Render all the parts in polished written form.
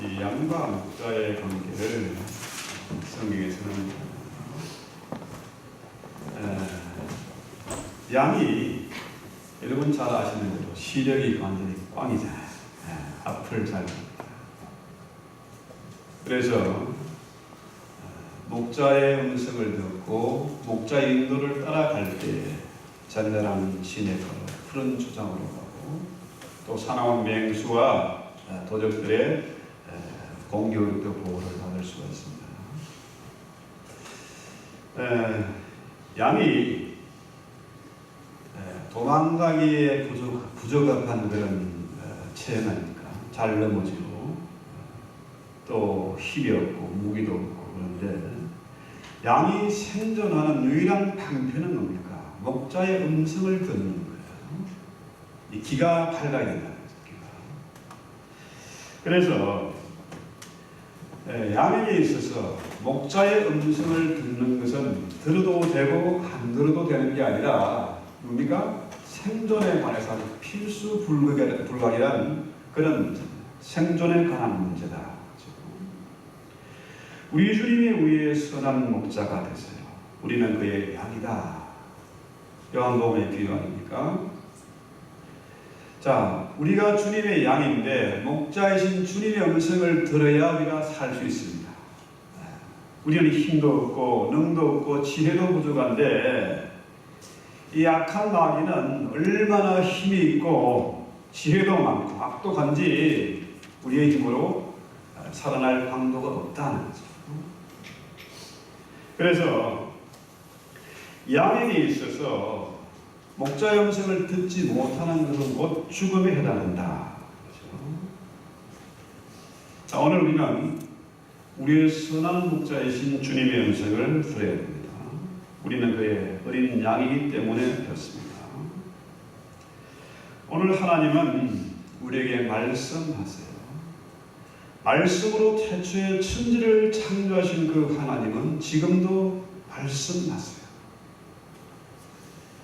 이 양과 목자의 관계를 성경에서는 양이 여러분 잘 아시는 대로 시력이 완전히 꽝이잖아요. 앞을 잘 봅니다. 그래서 목자의 음성을 듣고 목자의 인도를 따라갈 때 잔잔한 시내로 푸른 초장으로 가고 또 사나운 맹수와 도적들의 공격도 보호를 받을 수가 있습니다. 양이 도망가기에 부적합한 그런 체형이니까 잘 넘어지고 또 힘이 없고 무기도 없고 그런데 양이 생존하는 유일한 방편은 뭡니까? 목자의 음성을 듣는 거예요. 이 귀가 밝아야 된다는 거죠. 그래서 양에게 있어서 목자의 음성을 듣는 것은 들어도 되고 안 들어도 되는 게 아니라 뭡니까? 생존에 관해서 필수 불가결한 그런 생존에 관한 문제다. 우리 주님이 우리의 선한 목자가 되세요. 우리는 그의 양이다. 요한복음의 비유 아닙니까? 자, 우리가 주님의 양인데 목자이신 주님의 음성을 들어야 우리가 살 수 있습니다. 우리는 힘도 없고 능도 없고 지혜도 부족한데 이 악한 마귀는 얼마나 힘이 있고 지혜도 많고 악독한지 우리의 힘으로 살아날 방도가 없다는 거죠. 그래서 양에게 있어서 목자의 음성을 듣지 못하는 것은 곧 죽음에 해당한다. 자, 오늘 우리는 우리의 선한 목자이신 주님의 음성을 들어야 됩니다. 우리는 그의 어린 양이기 때문에 그렇습니다. 오늘 하나님은 우리에게 말씀하세요. 말씀으로 태초에 천지를 창조하신 그 하나님은 지금도 말씀하세요.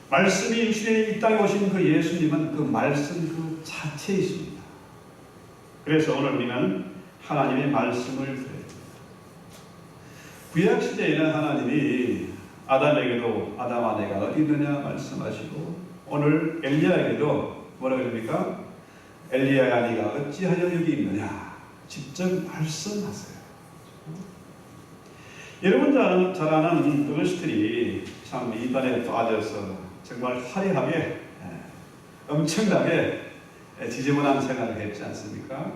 말씀이 육신에 이 땅에 오신 그 예수님은 그 말씀 그 자체이십니다. 그래서 오늘 우리는 하나님의 말씀을 들어야 됩니다. 구약시대에는 하나님이 아담에게도 아담아 내가 어디 있느냐 말씀하시고 오늘 엘리야에게도 뭐라고 합니까? 엘리야야 네가 어찌하여 여기 있느냐 직접 말씀하세요. 여러분 잘 아는 어르신들이 참 이단에 빠져서 정말 화려하게 엄청나게 지저분한 생활을 했지 않습니까?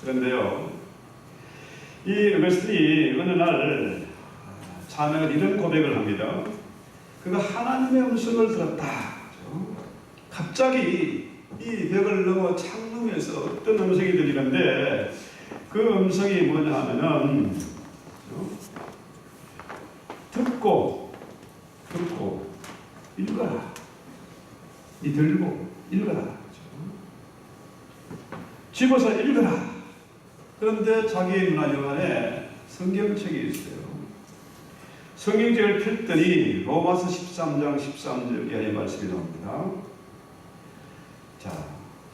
그런데요, 이 어르신들이 어느 날 자매가 이런 고백을 합니다. 그가 하나님의 음성을 들었다. 갑자기 이 벽을 넘어 창문에서 어떤 음성이 들리는데 그 음성이 뭐냐 하면은 듣고 읽어라. 이 들고 읽어라. 집어서 읽어라. 그런데 자기의 문화영 안에 성경책이 있어요. 성경책을 폈더니 로마서 13장 13절 이하의 말씀이 나옵니다. 자,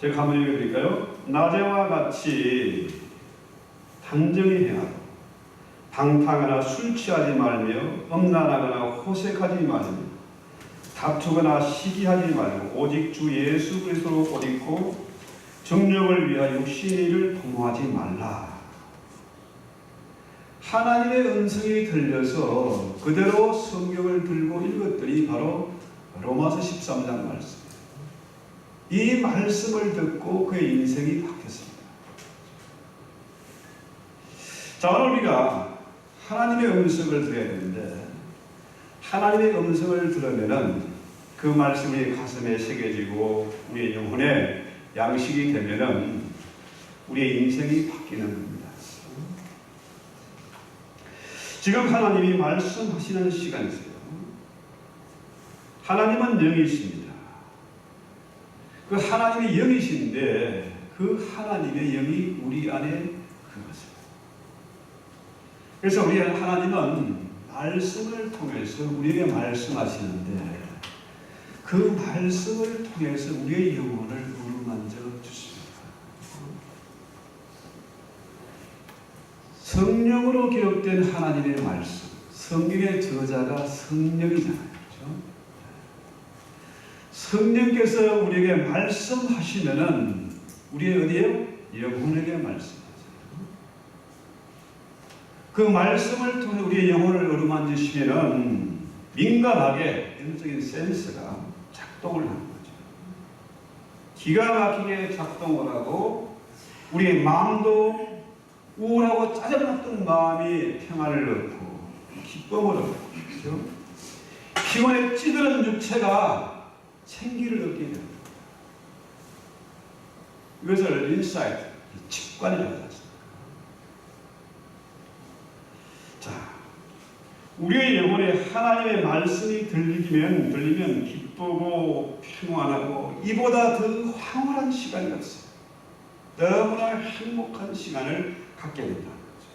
제가 한번 읽어드릴까요? 낮에와 같이 단정히 행하고 방탕하나 술 취하지 말며 음란하거나 호색하지 말며 다투거나 시기하지 말고 오직 주 예수 그리스도로 옷 입고 정력을 위하여 육신의 일을 도모하지 말라. 하나님의 음성이 들려서 그대로 성경을 들고 읽었더니 바로 로마서 13장 말씀이에요. 이 말씀을 듣고 그의 인생이 바뀌었습니다. 자, 오늘 우리가 하나님의 음성을 들어야 되는데 하나님의 음성을 들으면은 그 말씀이 가슴에 새겨지고 우리의 영혼에 양식이 되면은 우리의 인생이 바뀌는 겁니다. 지금 하나님이 말씀하시는 시간이세요. 하나님은 영이십니다. 그 하나님이 영이신데 그 하나님의 영이 우리 안에 그것입니다. 그래서 우리 하나님은 말씀을 통해서 우리에게 말씀하시는데 그 말씀을 통해서 우리의 영혼을 어루만져 주십니다. 성령으로 기록된 하나님의 말씀, 성경의 저자가 성령이잖아요. 그렇죠? 성령께서 우리에게 말씀하시면은 우리의 어디에요? 영혼에게 말씀하세요. 그 말씀을 통해 우리의 영혼을 어루만지시면은 민감하게 영적인 센스가 작동을 하는 거죠. 기가 막히게 작동을 하고 우리의 마음도 우울하고 짜증났던 마음이 평안을 얻고 기쁨을 얻고, 그렇죠? 피곤에 찌드는 육체가 생기를 얻게 됩니다. 이것을 인사이트, 직관이라고 하죠. 자, 우리의 영혼에 하나님의 말씀이 들리면 기쁘고 평안하고 이보다 더 황홀한 시간이 없어요. 너무나 행복한 시간을 갖게 된다는 거죠.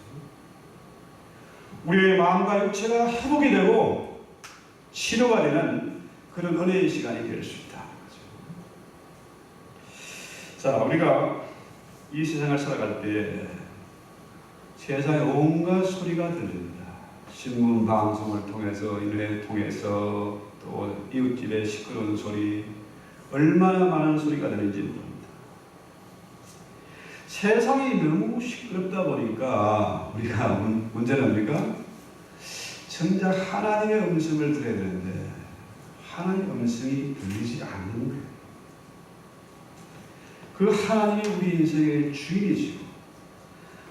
우리의 마음과 육체가 회복이 되고 치료가 되는 그런 은혜의 시간이 될 수 있다는 거죠. 자, 우리가 이 세상을 살아갈 때 세상에 온갖 소리가 들립니다. 신문 방송을 통해서, 인터넷 통해서, 또 이웃집의 시끄러운 소리, 얼마나 많은 소리가 들리는지 모릅니다. 세상이 너무 시끄럽다 보니까 우리가 문제는 뭡니까? 정작 하나님의 음성을 들어야 되는데 하나님의 음성이 들리지 않는 거예요. 그 하나님이 우리 인생의 주인이시고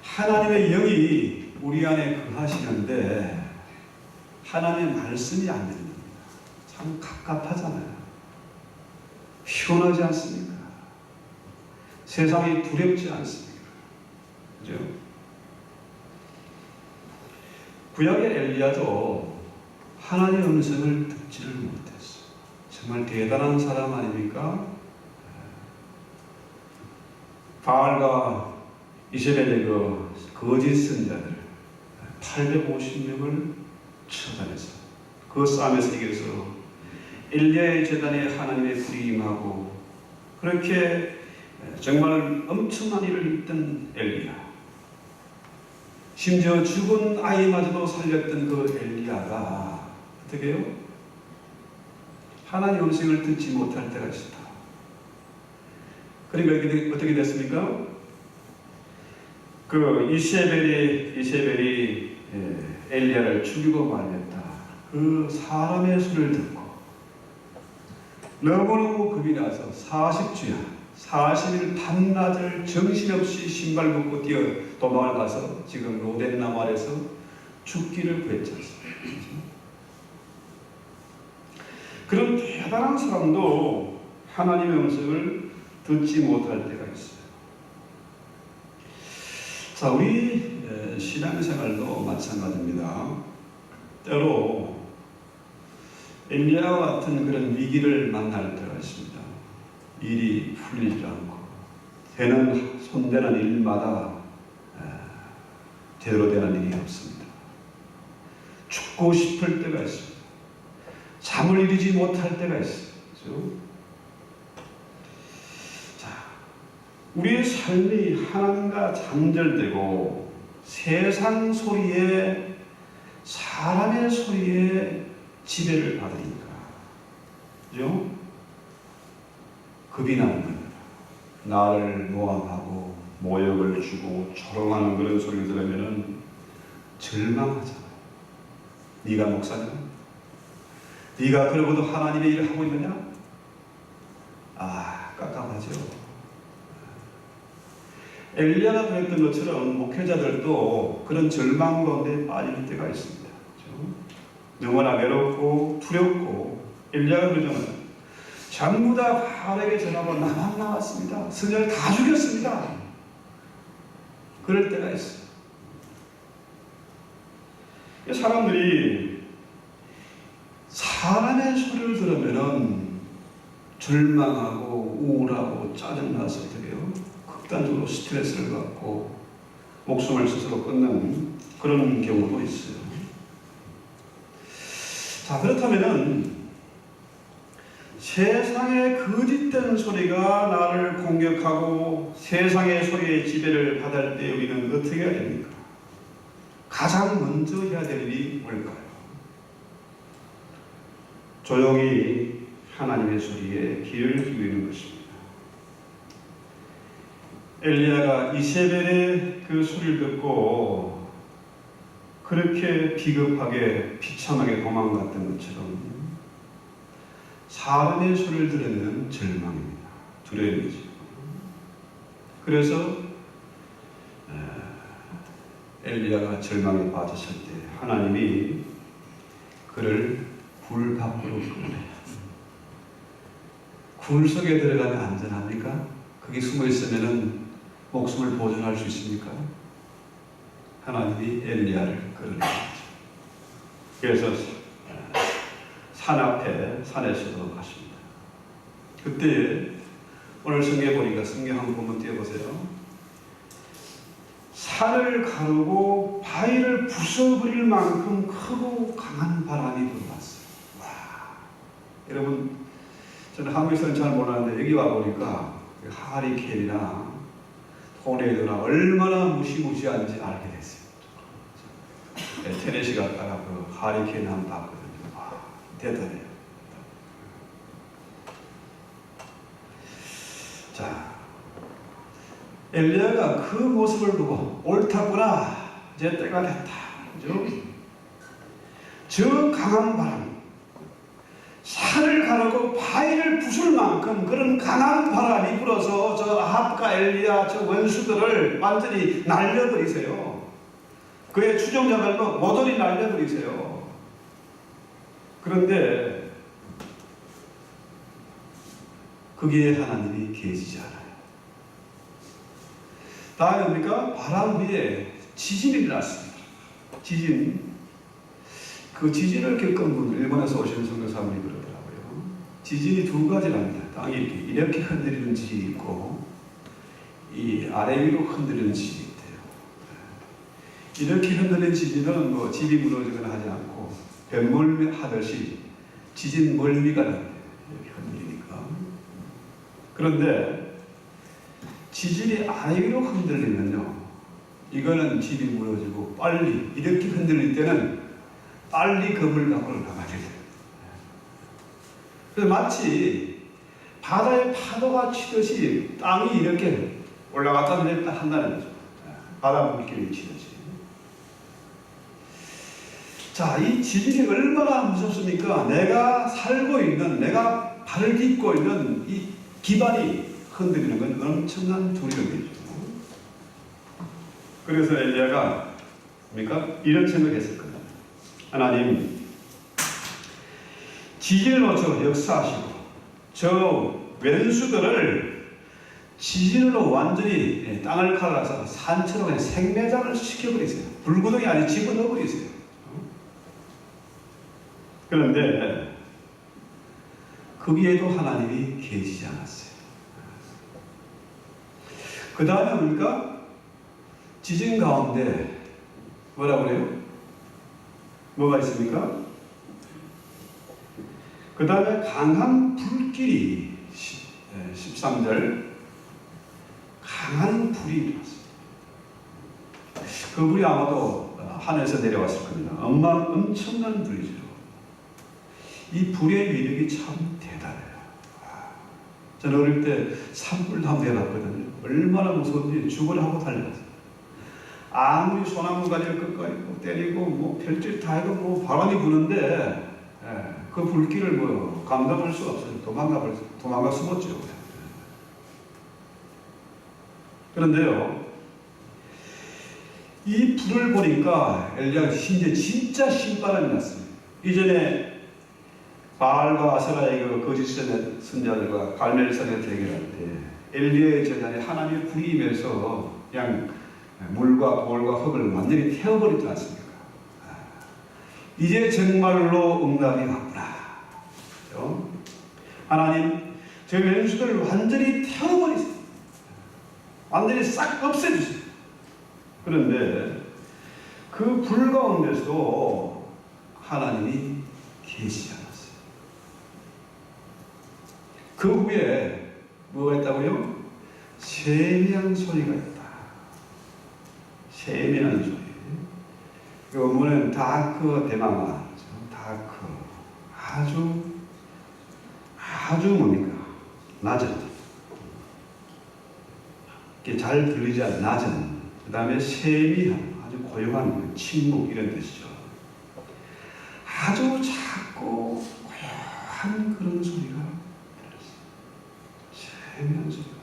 하나님의 영이 우리 안에 거하시는데 하나님의 말씀이 안 들립니다. 참 갑갑하잖아요. 피곤하지 않습니까? 세상이 두렵지 않습니까? 그죠? 구약의 엘리야도 하나님의 음성을 듣지를 못했어요. 정말 대단한 사람 아닙니까? 바알과 이세벨의 그 거짓 선자들 850명을 처단해서 그 싸움에서 이겨서 엘리야의 제단에 하나님의 불이 임하고 그렇게 정말 엄청난 일을 했던 엘리야, 심지어 죽은 아이마저도 살렸던 그 엘리야가 어떻게 해요? 하나님의 음성을 듣지 못할 때가 있었다. 그러니까 어떻게 됐습니까? 그 이세벨이 엘리야를 죽이고 말렸다. 그 사람의 소리를 듣고 너무너무 겁이 나서 40주야 40일 밤낮을 정신없이 신발 벗고 뛰어 도망을 가서 지금 로덴나무 아래서 죽기를 구했지 않습니까? 그런 대단한 사람도 하나님의 음성을 듣지 못할 때가 있어요. 자, 우리 신앙생활도 마찬가지입니다. 때로 엘리야와 같은 그런 위기를 만날 때가 있습니다. 일이 풀리지 않고 손대는 일마다 제대로 되는 일이 없습니다. 죽고 싶을 때가 있습니다. 잠을 이루지 못할 때가 있어요. 그렇죠? 자, 우리의 삶이 하나님과 단절되고 세상 소리에 사람의 소리에 지배를 받으니까, 그죠? 겁이 나는 겁니다. 나를 모함하고 모욕을 주고 조롱하는 그런 소리를 들으면 절망하잖아요. 네가 목사냐? 네가 그러고도 하나님의 일을 하고 있느냐? 아, 깝깝하죠. 엘리야가 그랬던 것처럼 목회자들도 그런 절망 가운데 빠질 때가 있습니다. 그렇죠? 너무나 외롭고 두렵고 엘리야가 그러잖아요. 전부 다 바알에게 전하고 나만 나왔습니다. 선자를 다 죽였습니다. 그럴 때가 있어요. 사람들이 사람의 소리를 들으면 절망하고 우울하고 짜증나서 어떻게 해요? 극단적으로 스트레스를 받고 목숨을 스스로 끊는 그런 경우도 있어요. 자, 그렇다면은 세상의 거짓된 소리가 나를 공격하고 세상의 소리에 지배를 받을 때 우리는 어떻게 해야 됩니까? 가장 먼저 해야 될 일이 뭘까요? 조용히 하나님의 소리에 귀를 기울이는 것입니다. 엘리야가 이세벨의 그 소리를 듣고 그렇게 비겁하게 비참하게 도망갔던 것처럼 사람의 소리를 들으면 절망입니다. 두려움이죠. 그래서 엘리야가 절망에 빠졌을 때 하나님이 그를 굴 밖으로 끌어내요. 굴 속에 들어가면 안전합니까? 거기 숨어 있으면 목숨을 보존할 수 있습니까? 하나님이 엘리야를 끌어내죠. 그래서 산 앞에 산에서도 가십니다. 그때 오늘 성경에 보니까 성경 한번 보면 띄워보세요. 산을 가르고 바위를 부숴버릴 만큼 크고 강한 바람이 불어왔어요. 와, 여러분, 저는 한국에서는 잘 몰랐는데 여기 와보니까 하리케인이나 토네이도나 얼마나 무시무시한지 알게 됐어요. 테네시 갔다가 그 하리케인 한번 봤거든요. 와, 대단해요. 자, 엘리야가 그 모습을 보고 옳다구나, 이제 때가 됐다. 그죠? 저 강한 바람, 산을 가르고 바위를 부술 만큼 그런 강한 바람이 불어서 저 아합과 엘리야 저 원수들을 완전히 날려버리세요. 그의 추종자들을 모조리 날려버리세요. 그런데 거기에 하나님이 계시지 않아요. 다음에 뭡니까? 바람 위에 지진이 일어났습니다. 지진. 그 지진을 겪은 분, 일본에서 오신 선교사님이 그러더라고요. 지진이 두 가지랍니다. 땅이 이렇게 흔들리는 지진이 있고, 이 아래 위로 흔들리는 지진이 있대요. 이렇게 흔들리는 지진은 뭐 집이 무너지거나 하지 않고, 뱃멀미 하듯이 지진 멀미가 납니다. 이렇게 흔들리니까. 그런데, 지진이 아래 위로 흔들리면요, 이거는 집이 무너지고 빨리 이렇게 흔들릴 때는 빨리 건물 밖으로 나가야 돼요. 그래서 마치 바다의 파도가 치듯이 땅이 이렇게 올라갔다 내렸다 한다는 거죠. 바다 물길이 치듯이. 자, 이 지진이 얼마나 무섭습니까? 내가 살고 있는, 내가 발을 딛고 있는 이 기반이 흔들리는 건 엄청난 두려움이죠. 그래서 엘리야가 뭡니까? 이런 생각했을 거예요. 하나님, 지진으로 저 역사하시고 저 왼수들을 지진으로 완전히 땅을 갈라서 산처럼 그냥 생매장을 시켜버리세요. 불구덩이 안에 집어넣어버리세요. 그런데 거기에도 하나님이 계시지 않았어요. 그 다음에 뭡니까? 지진 가운데 뭐라고 그래요? 뭐가 있습니까? 그 다음에 강한 불길이 13절 강한 불이 일어났습니다. 그 불이 아마도 하늘에서 내려왔을 겁니다. 엄청난 불이죠. 이 불의 위력이 참 대단해요. 저는 어릴 때 산불도 한번 해봤거든요. 얼마나 무서운지 죽으려 하고 달려갔어요. 아무리 소나무 가지를 끝까지 때리고 뭐 별짓 다 해도 뭐 바람이 부는데 그 불길을 뭐 감당할 수 없어요. 도망가 숨었죠. 그런데요, 이 불을 보니까 엘리야가 이제 진짜 신바람이 났습니다. 이전에 바알과 아세라의 그 거짓 선자들과 갈멜산에 대결할 때 엘리야의 제자에 하나님의 불이 임해서 그냥 물과 돌과 흙을 완전히 태워버리지 않습니까? 이제 정말로 응답이 왔구나. 하나님, 저 왼수들을 완전히 태워버리세요. 완전히 싹 없애주세요. 그런데 그 불 가운데서도 하나님이 계시지 않았어요. 그 후에 뭐가 있다고요? 세미한 소리가 있다. 세미한 소리. 그 원문은 다크 데마마, 다크, 아주 뭡니까? 낮은, 잘 들리지 않는 낮은, 그 다음에 세미한, 아주 고요한 침묵 이런 뜻이죠. 아주 작고 고요한 그런 소리가 들렸어요. 세미한 소리가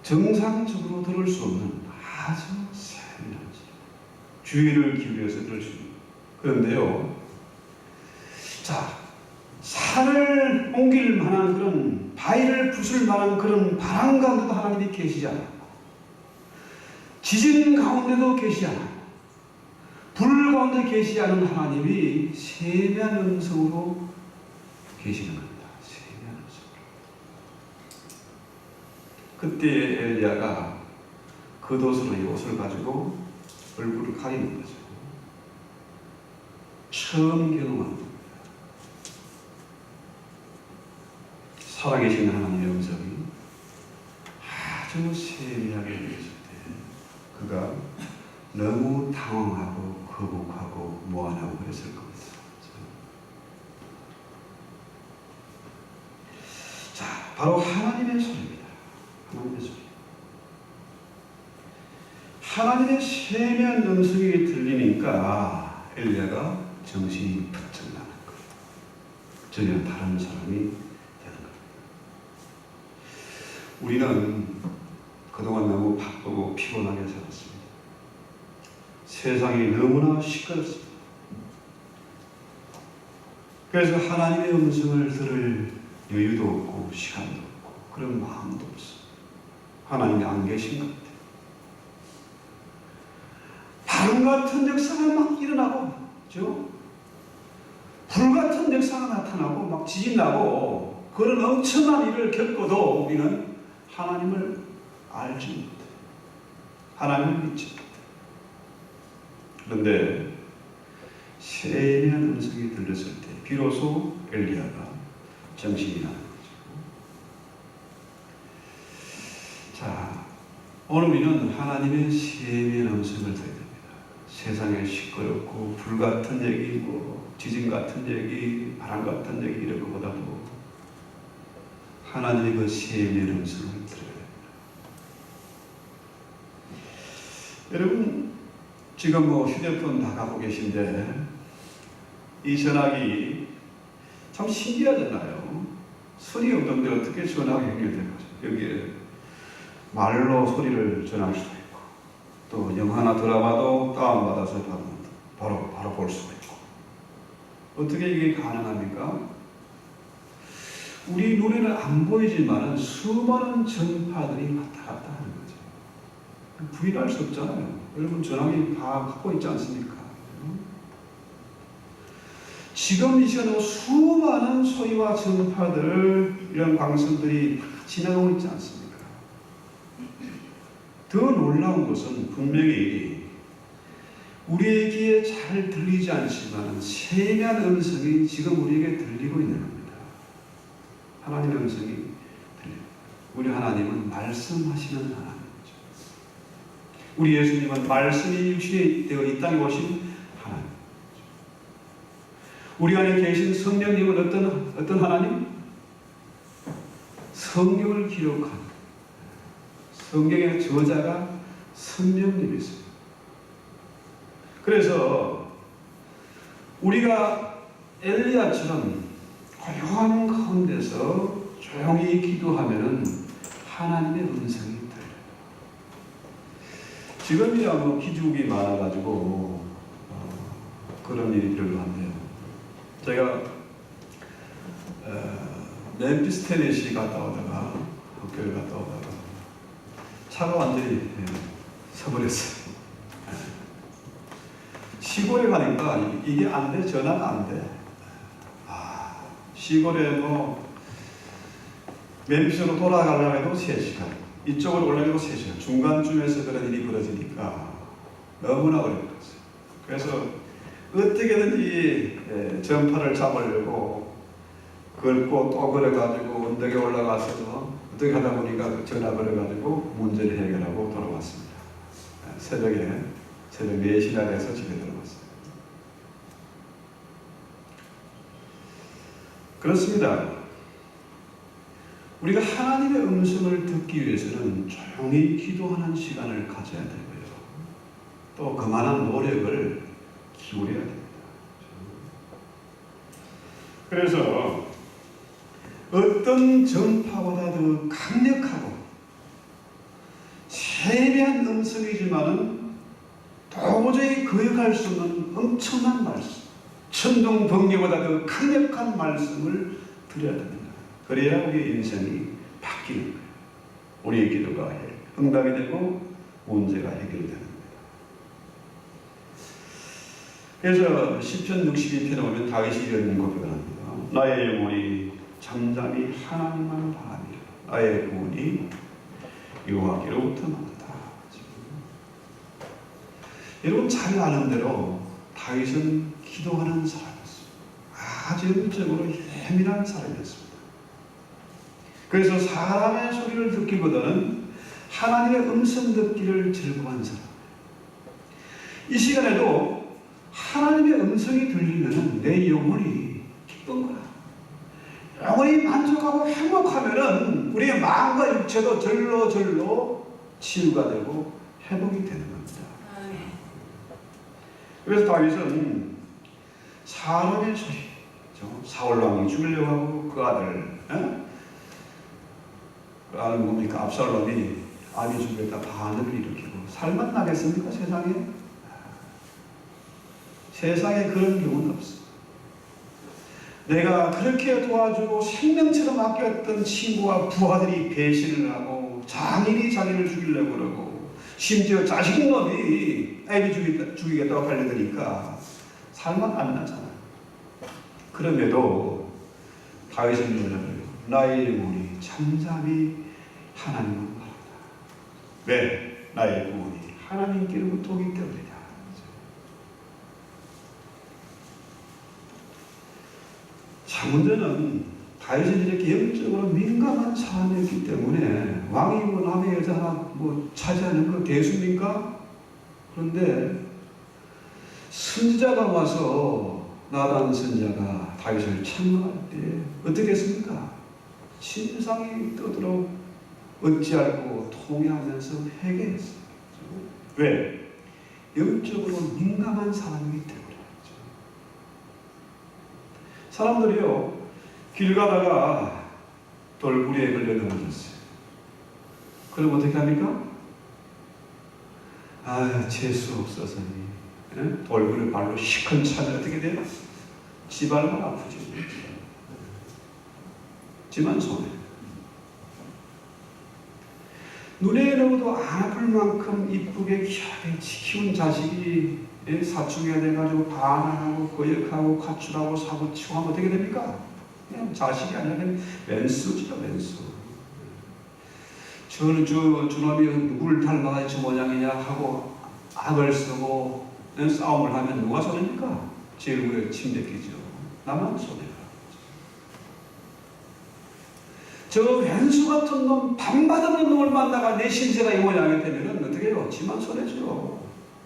들렸어요. 정상적으로 들을 수 없는 아주 세미한 소리. 주의를 기울여서 들을 수 있는. 그런데요, 자, 산을 옮길 만한 그런, 바위를 부술 만한 그런 바람 가운데도 하나님이 계시지 않아요. 지진 가운데도 계시지 않아요. 불 가운데 계시지 않은 하나님이 세미한 음성으로 계시는 겁니다. 세미한 음성으로. 그때 엘리야가 겉옷으로 이 옷을 가지고 얼굴을 가리는 거죠. 처음 경험한 겁니다. 살아계신 하나님의 음성이 아주 세미하게 들렸을 때 그가 너무 당황하고 거북하고 무안하고 그랬을 겁니다. 자, 바로 하나님의 소리입니다. 하나님의 소리. 하나님의 세미한 음성이 들리니까 엘리야가 정신이 번쩍 나는 거예요. 전혀 다른 사람이 되는 거예요. 우리는 그동안 너무 바쁘고 피곤하게 살았습니다. 세상이 너무나 시끄럽습니다. 그래서 하나님의 음성을 들을 여유도 없고 시간도 없고 그런 마음도 없어요. 하나님이 안 계신 것 같아요. 바람 같은 역사가 막 일어나고, 그렇죠? 불 같은 역사가 나타나고 막 지진 나고 그런 엄청난 일을 겪어도 우리는 하나님을 알지 못해요. 하나님을 믿지 못해요. 그런데 세미한 음성이 들렸을 때 비로소 엘리야가 정신이 나는 거죠. 자, 오늘 우리는 하나님의 세미한 음성을 들어야 됩니다. 세상에 시끄럽고 불 같은 얘기, 뭐 지진 같은 얘기, 바람 같은 얘기 이런 것보다도 하나님의 그 세미한 음성을 들어야 됩니다. 여러분 지금 뭐 휴대폰 다 갖고 계신데 이 전화기 참 신기하잖아요. 소리 없는데 어떻게 전화가 연결된 거죠? 여기에 말로 소리를 전할 수도 있고 또 영화나 드라마도 다운받아서 바로 볼 수도 있고 어떻게 이게 가능합니까? 우리 눈에는 안 보이지만 수많은 전파들이 왔다 갔다 하는 거죠. 부인할 수 없잖아요. 여러분 전화기 다 갖고 있지 않습니까? 지금 이 시간도 수많은 소리와 전파들 이런 광선들이 지나가고 있지 않습니까? 더 놀라운 것은 분명히 우리의 귀에 잘 들리지 않지만 세미한 음성이 지금 우리에게 들리고 있는 겁니다. 하나님의 음성이 들립니다. 우리 하나님은 말씀하시는 하나님. 우리 예수님은 말씀이 육신이 되어 이 땅에 오신 하나님. 우리 안에 계신 성령님은 어떤 하나님? 성경을 기록한 성경의 저자가 성령님이세요. 그래서 우리가 엘리야처럼 고요한 가운데서 조용히 기도하면은 하나님의 음성이 지금이야 뭐 기죽이 많아가지고 그런 일이 별로 안 돼요. 제가 멤피스 테네시 갔다 오다가 학교를 갔다 오다가 차가 완전히 서버렸어요. 시골에 가니까 이게 안 돼, 전화가 안 돼. 시골에 뭐 멤피스로 돌아가려고 해도 3시간. 이쪽으로 올라가도 3시간. 중간쯤에서 그런 일이 벌어지니까 너무나 어렵었어요. 그래서 어떻게든지 전파를 잡으려고 긁고 또 걸어가지고 언덕에 올라가서 어떻게 하다 보니까 전화 걸어가지고 문제를 해결하고 돌아왔습니다. 새벽 4시나 돼서 집에 들어갔어요. 그렇습니다. 우리가 하나님의 음성을 듣기 위해서는 조용히 기도하는 시간을 가져야 되고요. 또 그만한 노력을 기울여야 됩니다. 그래서 어떤 전파보다 더 강력하고 세미한 음성이지만은 도저히 거역할 수 없는 엄청난 말씀, 천둥 번개보다 더 강력한 말씀을 드려야 됩니다. 그래야 우리의 인생이 바뀌는 거예요. 우리의 기도가 응답이 되고 문제가 해결되는 겁니다. 그래서 시편 62편에 보면 다윗이 이런 고백을 합니다. 나의 영혼이 잠잠히 하나님만 바라며 나의 구원이 여호와께로부터 나온다. 여러분 잘 아는 대로 다윗은 기도하는 사람이었습니다. 아주 영적으로 예민한 사람이었습니다. 그래서 사람의 소리를 듣기보다는 하나님의 음성 듣기를 즐거워한 사람. 이 시간에도 하나님의 음성이 들리면 내 영혼이 기쁜 거야. 영혼이 만족하고 행복하면은 우리의 마음과 육체도 절로 치유가 되고 회복이 되는 겁니다. 그래서 다윗은 사람의 소리, 사울 왕이 죽이려고 하고 그 아들, 그 아들 뭡니까? 압살롬이 아비 죽였다 반역을 일으키고 살만 나겠습니까? 세상에? 세상에 그런 경우는 없어. 내가 그렇게 도와주고 생명처럼 아꼈던 친구와 부하들이 배신을 하고 장인이 자기를 죽이려고 그러고 심지어 자식놈이 아비 죽이겠다고 달려드니까 살만 안 나잖아. 그럼에도 다윗은 뭐냐고요? 나의 영혼이 잠잠히 하나님을 바란다. 왜? 나의 구원이 하나님께로부터 오기 때문이다. 자, 문제는 다윗은 이렇게 영적으로 민감한 사람이었기 때문에 왕이 뭐 남의 여자 하나 뭐 차지하는 거 대수입니까? 그런데 선지자가 와서 나단 선지자가 다윗을 책망할 때 어떻게 했습니까? 심상이 떠들어 어찌하고 통회하면서 회개했어요. 왜? 영적으로 민감한 사람이기 때문에. 사람들이요, 길 가다가 돌부리에 걸려 넘어졌어요. 그럼 어떻게 합니까? 아, 재수 없어서니. 돌부리를 발로 시큰 차면 어떻게 돼요? 지발만 아프지. 지만 손해. 눈에 넣어도 안 아플 만큼 이쁘게 귀하게 키운 자식이 사춘기가 돼가지고 반항하고 거역하고 가출하고 사고치고 하면 어떻게 됩니까? 그냥 자식이 아니라 그냥 왼수죠, 왼수. 저놈이 누구를 닮아야 저 모양이냐 하고 악을 쓰고 싸움을 하면 누가 손해입니까? 제 얼굴에 침 뱉기죠. 나만 손해가. 저 왼수 같은 놈, 반받은 놈을 만나가 내 신세가 이 모양이 되면 어떻게 해요? 지만 손해죠.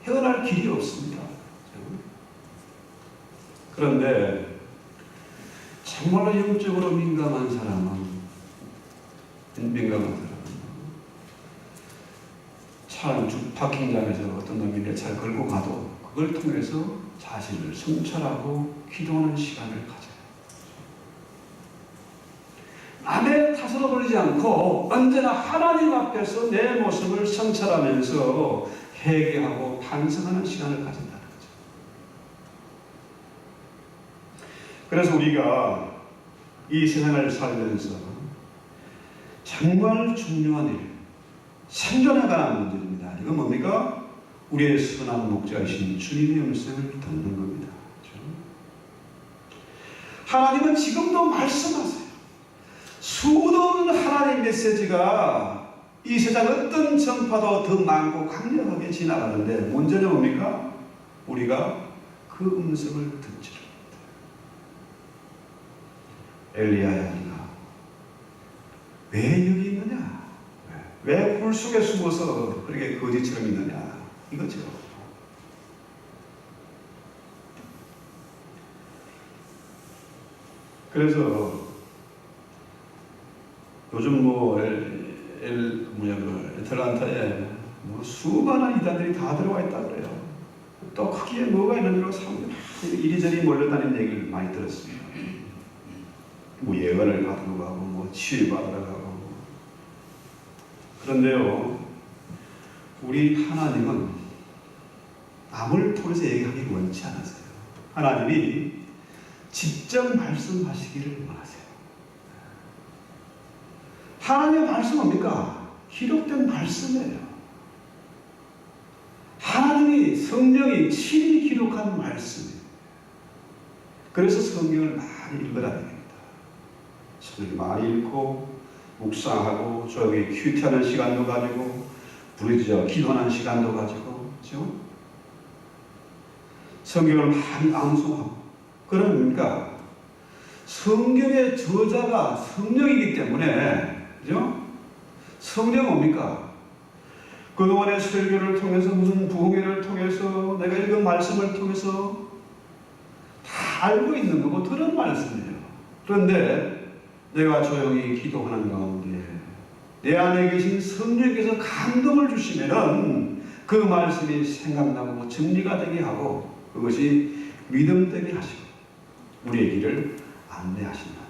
헤어날 길이 없습니다. 그런데 정말로 영적으로 민감한 사람은 차 파킹장에서 어떤 놈이 내 차를 걸고 가도 그걸 통해서 자신을 성찰하고 기도하는 시간을 가져요. 남의 탓으로 버리지 않고 언제나 하나님 앞에서 내 모습을 성찰하면서 회개하고 반성하는 시간을 가진다는 거죠. 그래서 우리가 이 세상을 살면서 정말 중요한 일, 생존에 관한 문제입니다. 이건 뭡니까? 우리의 선한 목자이신 주님의 음성을 듣는 겁니다. 하나님은 지금도 말씀하세요. 수많은 하나님의 메시지가 이 세상 어떤 전파도 더 많고 강력하게 지나가는데 문제는 뭡니까? 우리가 그 음성을 듣지 못해요. 엘리야야, 네가 왜 여기 있느냐? 왜 굴 속에 숨어서 그렇게 거지처럼 있느냐? 이거죠. 그래서 요즘 애틀란타에 수많은 이단들이 다 들어와 있다 그래요. 또 크기에 뭐가 있는지로 사람들이 이리저리 몰려다니는 얘기를 많이 들었습니다. 예언을 받으러 가고 치유받으러 가고. 그런데요, 우리 하나님은 남을 통해서 얘기하기 원치 않으세요. 하나님이 직접 말씀하시기를 원하세요. 하나님의 말씀 뭡니까? 기록된 말씀이에요. 하나님이 성령이 친히 기록한 말씀이에요. 그래서 성경을 많이 읽어야 됩니다. 성경을 많이 읽고 묵상하고 저기 큐티하는 시간도 가지고 부르짖어 기도하는 시간도 가지고 그렇죠? 성경을 많이 암송하고 그러니까 성경의 저자가 성령이기 때문에 그죠? 성령 뭡니까? 그동안의 설교를 통해서 무슨 부흥회를 통해서 내가 읽은 말씀을 통해서 다 알고 있는 거고 들은 말씀이에요. 그런데 내가 조용히 기도하는 가운데 내 안에 계신 성령께서 감동을 주시면은 그 말씀이 생각나고 정리가 되게 하고 그것이 믿음되게 하시고 우리의 길을 안내하신다.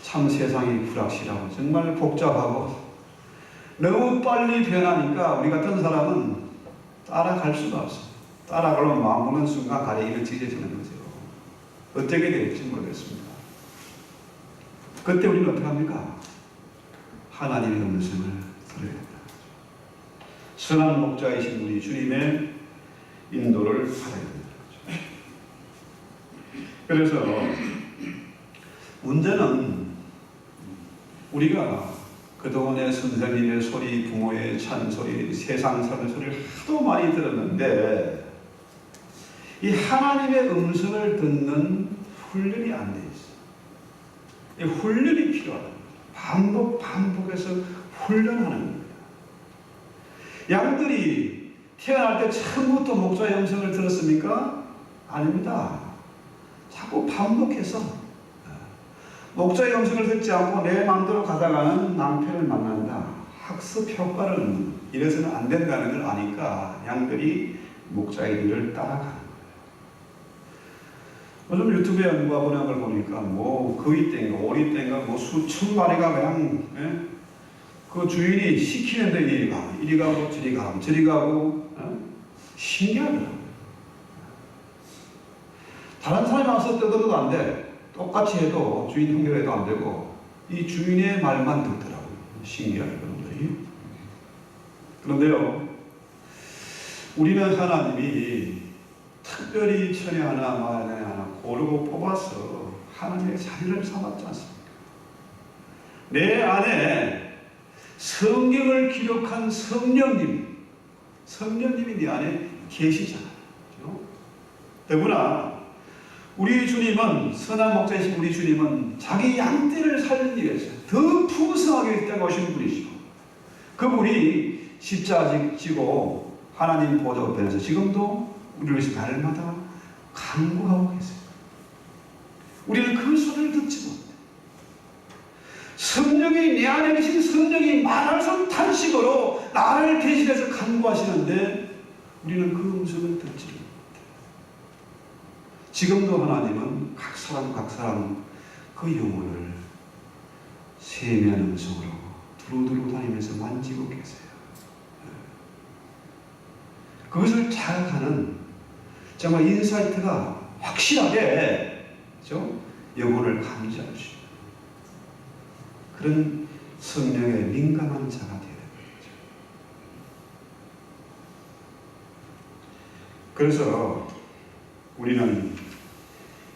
참 세상이 불확실하고 정말 복잡하고 너무 빨리 변하니까 우리 같은 사람은 따라갈 수가 없어요. 따라가려면 마음먹는 순간 가래기는 찢어지는 거죠. 어떻게 될지 모르겠습니다. 그때 우리는 어떻게 합니까? 하나님의 음성을 들어야 된다. 선한 목자이신 우리 주님의 인도를 받아야 된다. 그래서 문제는 우리가 그동안의 선생님의 소리, 부모의 찬소리, 세상 사는 소리를 하도 많이 들었는데 이 하나님의 음성을 듣는 훈련이 안 돼 있어요. 이 훈련이 필요하다. 반복해서 훈련하는 겁니다. 양들이 태어날 때 처음부터 목자의 음성을 들었습니까? 아닙니다. 자꾸 반복해서 목자의 음성을 듣지 않고 내 마음대로 가다가는 낭패를 만난다. 학습 효과를 이래서는 안 된다는 걸 아니까 양들이 목자의 길을 따라가는 거예요. 요즘 유튜브에 누가 보낸 걸 보니까 거의 땐가 오리 땐가 수천 마리가 그냥 그 주인이 시키는데 이리 가고 저리 가고 신기하더라고요. 다른 사람이 와서 떠들어도 안 돼. 똑같이 해도 주인 형대로 해도 안 되고 이 주인의 말만 듣더라고요. 신기하게 그런데. 그런데요, 우리는 하나님이 특별히 천에 하나 만에 하나 고르고 뽑아서 하나님의 자리를 삼았지 않습니까? 내 안에 성경을 기록한 성령님이 네 안에 계시잖아요. 그렇죠? 더구나 우리 주님은 선한 목자이신 우리 주님은 자기 양떼를 살리기 위해서 더 풍성하게 있다고 오신 분이시고 그분이 십자가 지고 하나님 보좌 옆에서 지금도 우리를 위해서 날마다 간구하고 계세요. 우리는 그 소리를 듣지 못해. 성령이 내 안에 계신 성령이 말할 수 없는 탄식으로 나를 대신해서 간구하시는데 우리는 그 음성을 듣지 못해. 지금도 하나님은 각 사람 그 영혼을 세미한 음성으로 두루두루 다니면서 만지고 계세요. 그것을 자각하는 정말 인사이트가 확실하게 그렇죠? 영혼을 감지할 수 있는 그런 성령에 민감한 자가 되어야 되겠죠. 그래서 우리는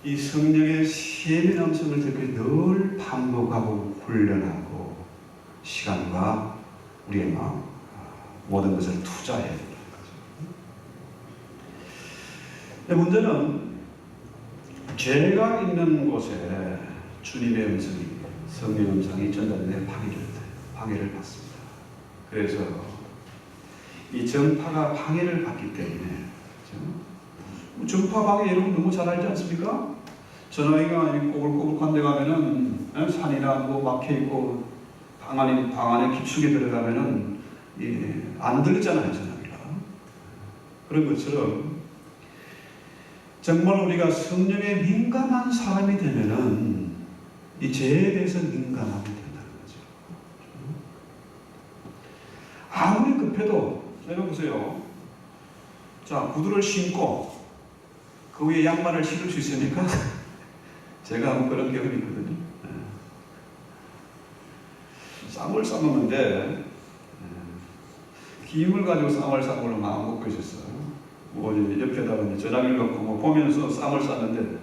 이 성령의 세밀한 음성을 듣기 늘 반복하고 훈련하고 시간과 우리의 마음 모든 것을 투자해야 된다는 거죠. 문제는 죄가 있는 곳에 주님의 음성이 성령 음성이 전달돼 방해를 받습니다. 그래서 이 전파가 방해를 받기 때문에. 그렇죠? 전파 방해 여러분 너무 잘 알지 않습니까? 전화기가 꼬불꼬불한 데 가면은 산이나 뭐 막혀있고 방 안에 깊숙이 들어가면은 안 들리잖아요, 전화기가. 그런 것처럼 정말 우리가 성령에 민감한 사람이 되면은 이 죄에 대해서 민감하게 된다는 거죠. 아무리 급해도, 내가 보세요. 자, 구두를 신고 그 위에 양말을 신을 수 있습니까? 제가 한번 그런 경험이 있거든요. 쌈을 싸먹는데 김을 가지고 쌈을 싸먹으러 마음 먹고 있었어요. 뭐 옆에다가 전화기를 놓고 뭐 보면서 쌈을 쌌는데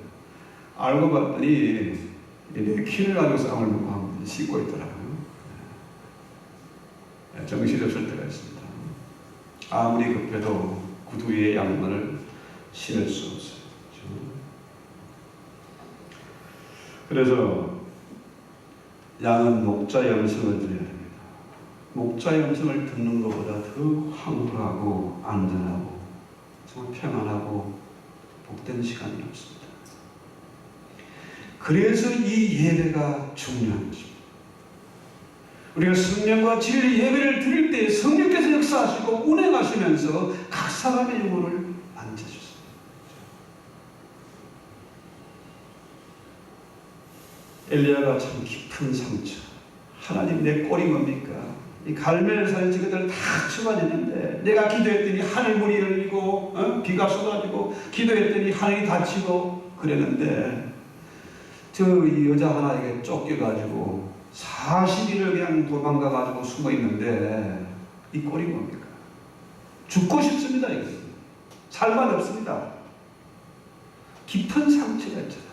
알고 봤더니 내 키를 가지고 쌈을 먹고 한번 씻고 있더라고요. 정신이 없을 때가 있습니다. 아무리 급해도 구두 위에 양말을 신을 수 없어요. 그래서 양은 목자의 음성을 들어야 됩니다. 목자의 음성을 듣는 것보다 더 황홀하고 안전하고 정말 평안하고 복된 시간이 없습니다. 그래서 이 예배가 중요한 것입니다. 우리가 성령과 진리 예배를 드릴 때 성령께서 역사하시고 운행하시면서 각 사람의 영혼을 만져주십니다. 엘리야가 참 깊은 상처. 하나님 내 꼴이 뭡니까? 이 갈멜산에 저것들 다 쳐맞았는데 내가 기도했더니 하늘문이 열리고 비가 쏟아지고 기도했더니 하늘이 닫히고 그랬는데 저 이 여자 하나에게 쫓겨가지고 40일을 그냥 도망가가지고 숨어 있는데 이 꼴이 뭡니까? 죽고 싶습니다. 이거 살만 없습니다. 깊은 상처가 있잖아.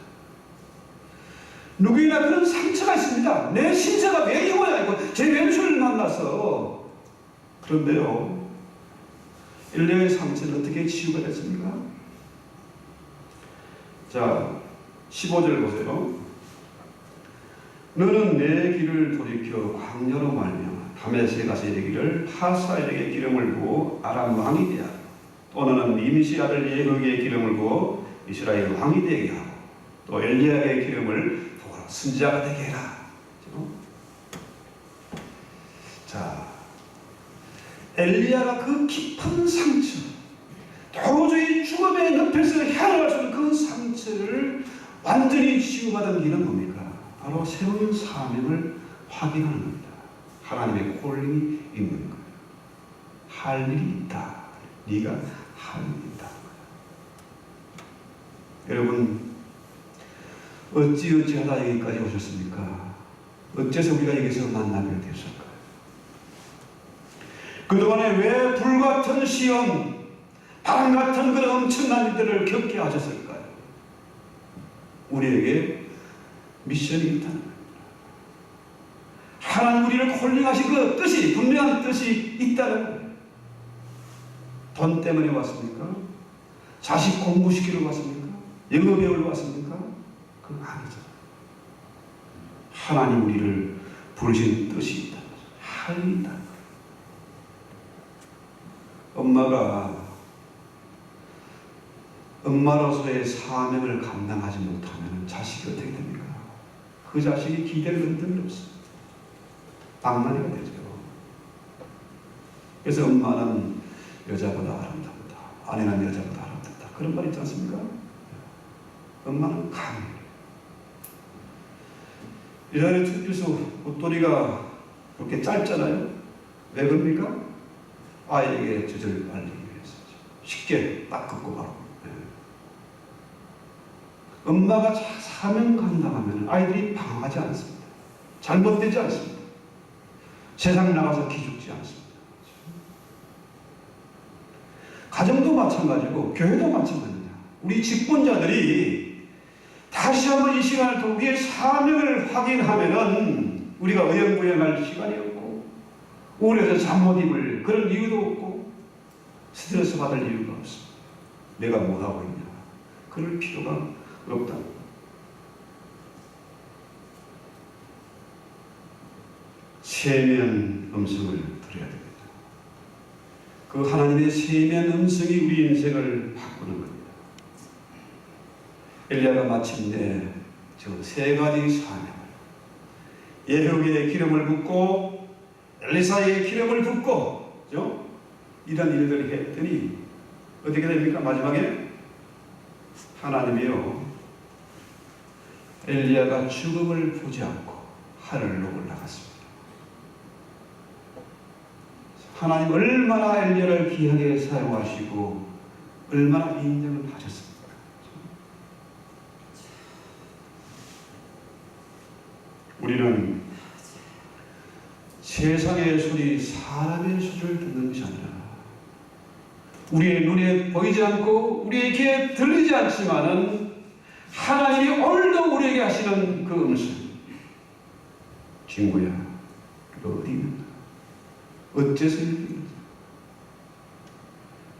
누구나 그런 상처가 있습니다. 내 신세가 왜 이거야? 이거 제 왼수를 만나서. 그런데요, 엘리야의 상처는 어떻게 치유가 됐습니까? 자, 15절 보세요. 너는 내 길을 돌이켜 광야로 말미암아 다메섹에 가서 이르기를 하사엘에게 기름을 부어 아람 왕이 되게 하고 또 너는 임시 아들 예후에게 기름을 부어 이스라엘 왕이 되게 하고 또 엘리야에게 기름을 부어 선지자가 되게 해라. 자, 엘리야가 그 깊은 상처, 도저히 죽음의 늪에서 헤어날 수 없는 그 상처를 완전히 치유받은 길은 뭡니까? 바로 새로운 사명을 확인하는 겁니다. 하나님의 콜링이 있는 거예요. 할 일이 있다. 네가 할 일이 있다. 여러분, 어찌하다 여기까지 오셨습니까? 어째서 우리가 여기서 만나게 되었을까요? 그동안에 왜 불같은 시험, 바람같은 그런 엄청난 일들을 겪게 하셨을까요? 우리에게 미션이 있다는 겁니다. 하나님 우리를 콜링하신 그 뜻이, 분명한 뜻이 있다는 거예요. 돈 때문에 왔습니까? 자식 공부시키러 왔습니까? 영어 배우러 왔습니까? 그건 아니죠. 하나님 우리를 부르신 뜻이 있다는 거죠. 할 일이 있다는 거예요. 엄마가 엄마로서의 사명을 감당하지 못하면 자식이 어떻게 됩니까? 그 자식이 기댈 놈들은 없어요. 방망이가 되죠. 그래서 엄마는 여자보다 아름답다. 아내는 여자보다 아름답다. 그런 말 있지 않습니까? 엄마는 강해요. 이스라엘 특별서 옷도리가 그렇게 짧잖아요. 왜 그럽니까? 아이에게 젖을 빨리기 위해서. 쉽게 딱 긋고 바로. 엄마가 사명 감당하면 아이들이 방황하지 않습니다. 잘못되지 않습니다. 세상 나가서 기죽지 않습니다. 가정도 마찬가지고 교회도 마찬가지입니다. 우리 직분자들이 다시 한번 이 시간을 통해 우리의 사명을 확인하면은 우리가 어영부영할 시간이 없고 우울해서 잠 못 입을 그런 이유도 없고 스트레스 받을 이유가 없습니다. 내가 뭐하고 있냐. 그럴 필요가 없다. 세면 음성을 들어야 됩니다. 그 하나님의 세미한 음성이 우리 인생을 바꾸는 겁니다. 엘리야가 마침내 저 세 가지 사명, 예후의 기름을 붓고 엘리사의 기름을 붓고 이런 일들을 했더니 어떻게 됩니까? 마지막에 하나님이요, 엘리야가 죽음을 보지 않고 하늘로 올라갔습니다. 하나님 얼마나 엘리야를 귀하게 사용하시고 얼마나 인정을 하셨습니까? 우리는 세상의 소리, 사람의 소리를 듣는 것이 아니라 우리의 눈에 보이지 않고 우리의 귀에 들리지 않지만은 하나님이 오늘도 우리에게 하시는 그 음성. 친구야, 너 어디 있는가? 어째서 이렇게 있는가?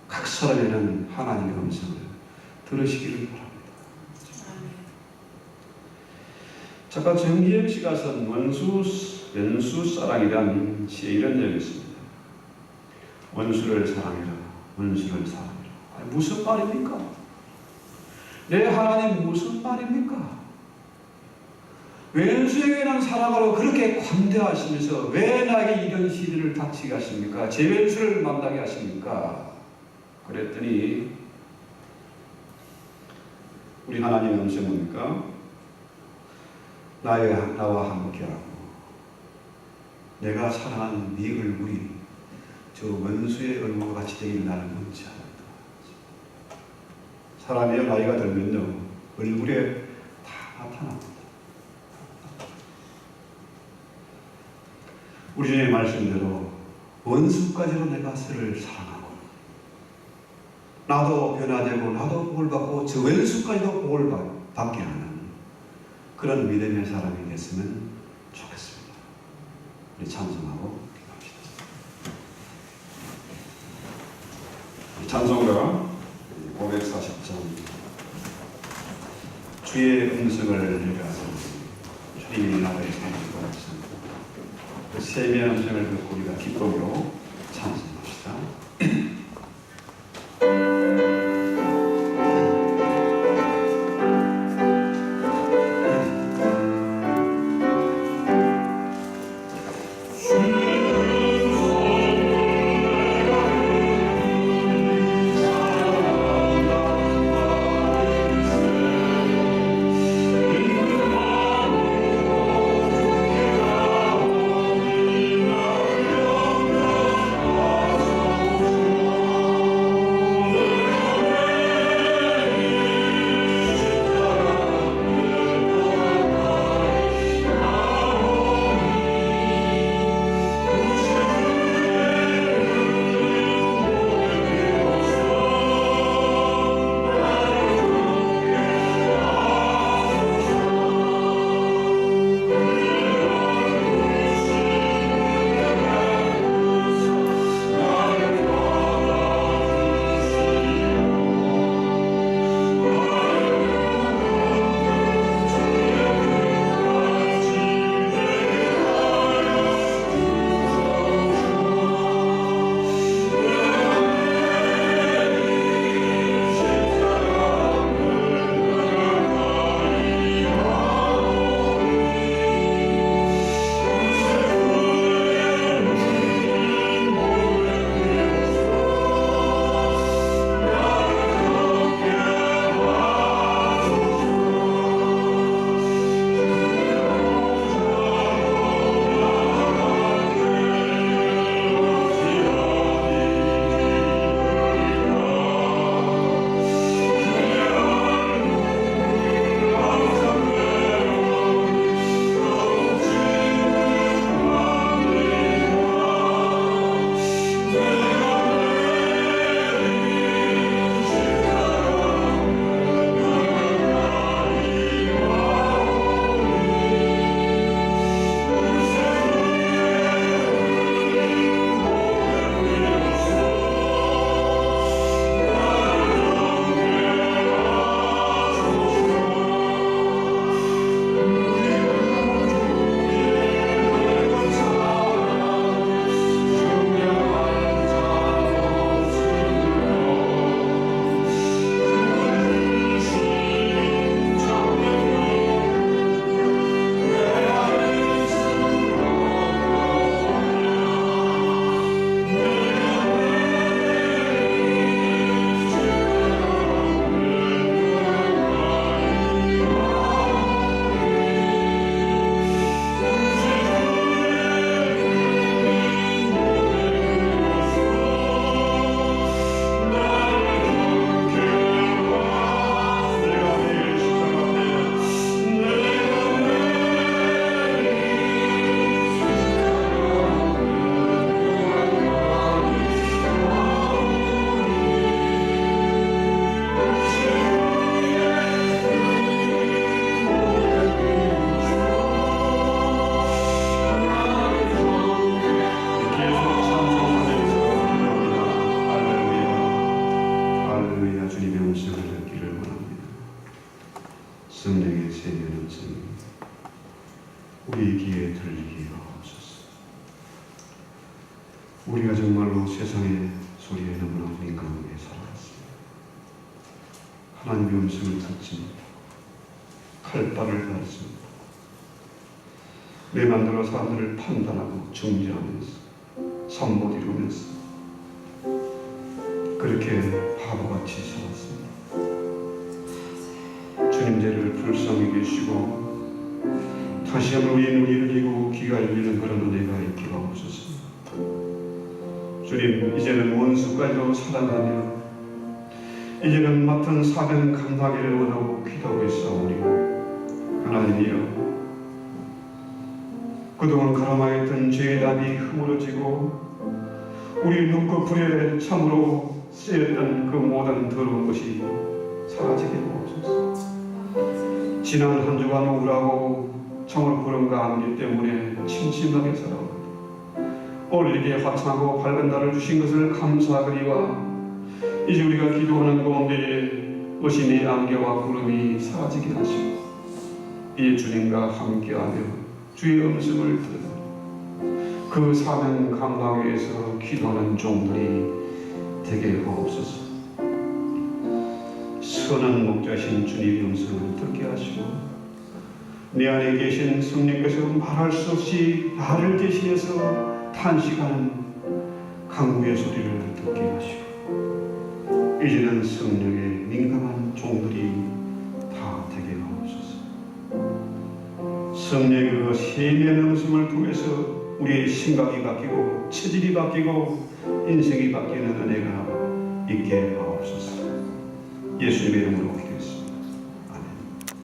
각 사람에는 하나님의 음성을 들으시기를 바랍니다. 작가 정기영 씨가 쓴 원수사랑이라는 시에 이런 내용이 있습니다. 원수를 사랑해라, 원수를 사랑해라. 무슨 말입니까? 내 하나님 무슨 말입니까? 왼수에게는 사랑하러 그렇게 관대하시면서 왜 나에게 이런 시련을 닥치게 하십니까? 제 왼수를 만나게 하십니까? 그랬더니 우리 하나님의 음성은 뭡니까? 나와 함께하고 내가 사랑하는 네 얼굴이 저 원수의 얼굴과 같이 되기를 나는 원치 않았다. 사람이요, 나이가 들면요 얼굴에 다 나타납니다. 우리 주님의 말씀대로 원수까지도 내가 그를 사랑하고 나도 변화되고 나도 복을 받고 저 원수까지도 복을 받게 하는 그런 믿음의 사람이 됐으면 좋겠습니다. 우리 찬송하고 기도합시다. 찬송가 540장 주의 음성을 내가서 주님이 나라에 세우시고 하셨습니다. 그 세미한 음성을 듣고 우리가 기쁨으로 찬송합시다. Oh 우리 귀에 들리게 하옵소서. 우리가 정말로 세상의 소리에 너무나 민감하게 살아왔습니다. 하나님의 음성을 듣지 칼발을 달습니다. 내 맘대로 사람들을 판단하고 중재하면서 삼못 이루면서 그렇게 바보같이 살았습니다. 주님 죄를 불쌍히 계시고 다시 한번 우리의 눈이 열리고 귀가 열리는 그런 은혜가 있게 하옵소서. 주님, 이제는 원수까지도 사랑하며 이제는 맡은 사명 감당하기를 원하고 기도하고 있사오니 하나님이여, 그동안 가라마했던 죄의 답이 흐물어지고 우리 눈꺼풀에 참으로 쓰였던 그 모든 더러운 것이 사라지게 하옵소서. 지난 한 주간 우울하고 참으로 그런 가문이 때문에 침침하게 살아오고 오늘에게 화창하고 밝은 날을 주신 것을 감사하거니와 이제 우리가 기도하는 가운데 어신의 안개와 구름이 사라지게 하시고 이제 주님과 함께하며 주의 음성을 들으며 그 사명 감당 위해서 기도하는 종들이 되게 하옵소서. 선한 목자신 주님의 음성을 듣게 하시고 내 안에 계신 성령께서 말할 수 없이 나를 대신해서 탄식하는 강구의 소리를 듣게 하시고 이제는 성령에 민감한 종들이 다 되게 하옵소서. 성령의 그 세미한 음성을 통해서 우리의 생각이 바뀌고 체질이 바뀌고 인생이 바뀌는 은혜가 있게 하옵소서. 예수님의 이름으로